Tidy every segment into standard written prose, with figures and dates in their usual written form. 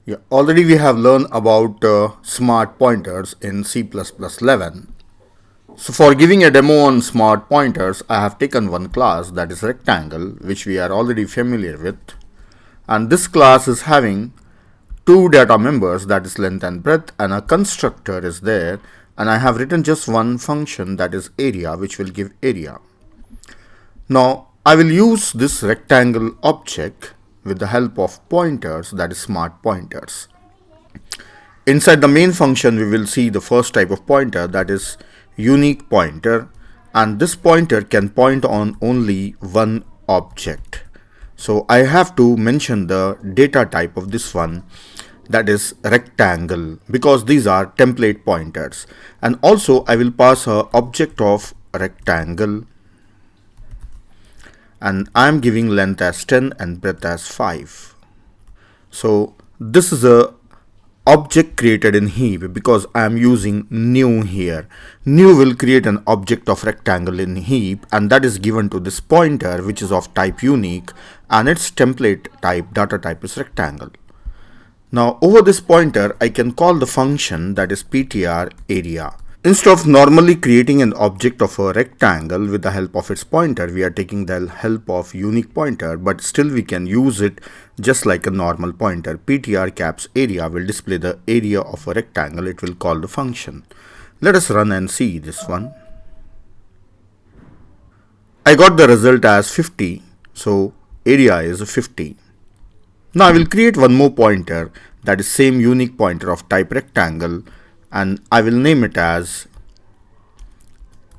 Yeah, already we have learned about smart pointers in C++11. So for giving a demo on smart pointers, I have taken one class, that is rectangle, which we are already familiar with. And this class is having two data members, that is length and breadth, and a constructor is there. And I have written just one function, that is area, which will give area. Now I will use this rectangle object with the help of pointers, that is smart pointers. Inside the main function, we will see the first type of pointer, that is unique pointer, and this pointer can point on only one object. So I have to mention the data type of this one, that is rectangle, because these are template pointers. And also I will pass a object of rectangle, and I am giving length as 10 and breadth as 5. So this is a object created in heap because I am using new here. New will create an object of rectangle in heap, and that is given to this pointer, which is of type unique, and its template type, data type, is rectangle. Now over this pointer I can call the function, that is ptr area. Instead of normally creating an object of a rectangle with the help of its pointer, we are taking the help of unique pointer, but still we can use it just like a normal pointer. Ptr caps area will display the area of a rectangle. It will call the function. Let us run and see this one. I got the result as 50, so area is 50. Now I will create one more pointer, that is same unique pointer of type rectangle, and I will name it as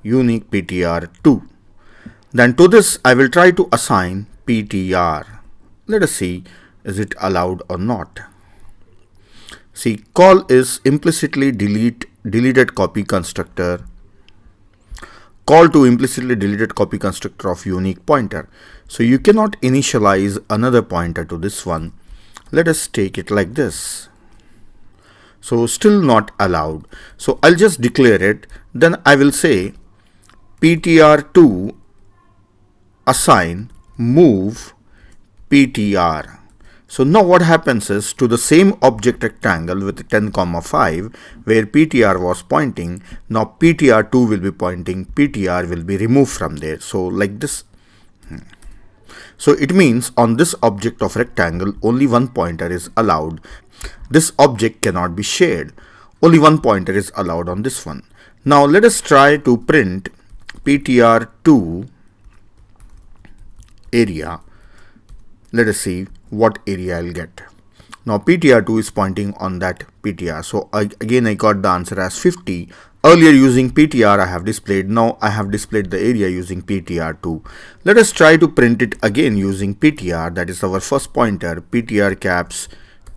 unique ptr2. Then to this I will try to assign ptr. Let us see, is it allowed or not. See, call is implicitly deleted copy constructor. Call to implicitly deleted copy constructor of unique pointer. So you cannot initialize another pointer to this one. Let us take it like this. So still not allowed. So I'll just declare it. Then I will say ptr2 assign move ptr. So now what happens is, to the same object rectangle with 10, 5, where ptr was pointing, now ptr2 will be pointing, ptr will be removed from there. So like this. So it means on this object of rectangle only one pointer is allowed. This object cannot be shared. Only one pointer is allowed on this one. Now let us try to print ptr2 area. Let us see what area I'll get. Now ptr2 is pointing on that ptr. So again I got the answer as 50. Earlier using ptr I have displayed. Now I have displayed the area using ptr2. Let us try to print it again using ptr. That is our first pointer, ptr caps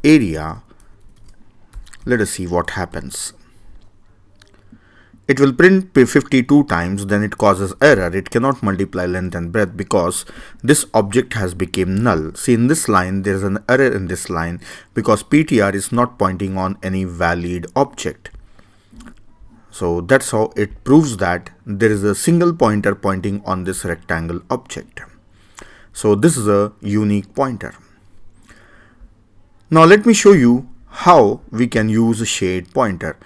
area. Let us see what happens. It will print 52 times, then it causes error. It cannot multiply length and breadth because this object has become null. See, in this line there is an error in this line because ptr is not pointing on any valid object. So that's how it proves that there is a single pointer pointing on this rectangle object. So this is a unique pointer. Now let me show you how we can use a shade pointer.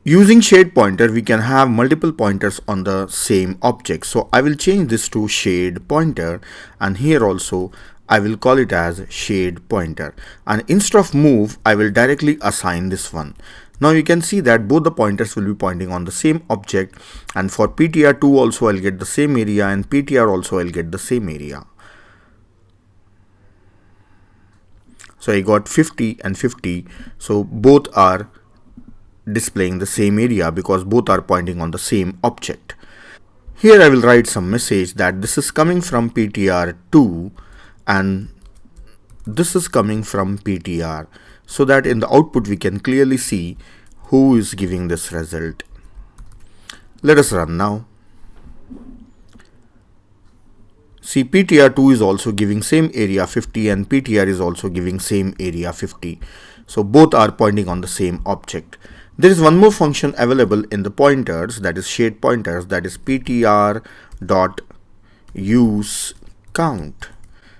Using shade pointer, we can have multiple pointers on the same object. So I will change this to shade pointer, and here also I will call it as shade pointer. And instead of move, I will directly assign this one. Now you can see that both the pointers will be pointing on the same object, and for ptr2 also I'll get the same area, and ptr also I'll get the same area. So I got 50 and 50. So both are displaying the same area because both are pointing on the same object. Here I will write some message that this is coming from ptr2 and this is coming from ptr, so that in the output we can clearly see who is giving this result. Let us run now. See, ptr2 is also giving same area 50 and ptr is also giving same area 50. So both are pointing on the same object. There is one more function available in the pointers, that is shade pointers, that is ptr dot use count.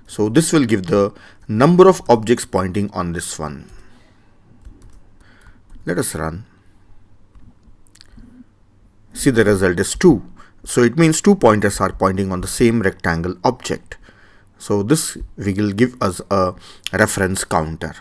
So this will give the number of objects pointing on this one. Let us run. See, the result is 2. So it means 2 pointers are pointing on the same rectangle object. So this will give us a reference counter.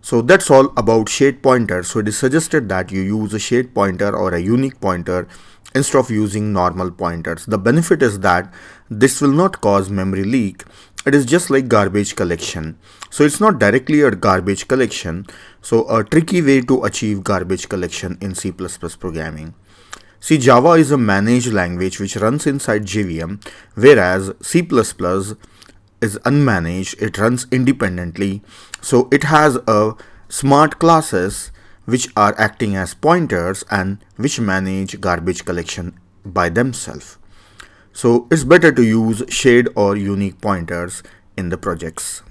So that's all about shade pointer. So it is suggested that you use a shade pointer or a unique pointer instead of using normal pointers. The benefit is that this will not cause memory leak. It is just like garbage collection. So it's not directly a garbage collection. So a tricky way to achieve garbage collection in C++ programming. See, Java is a managed language which runs inside JVM, whereas C++ is unmanaged. It runs independently. So it has a smart classes which are acting as pointers and which manage garbage collection by themselves. So it's better to use shade or unique pointers in the projects.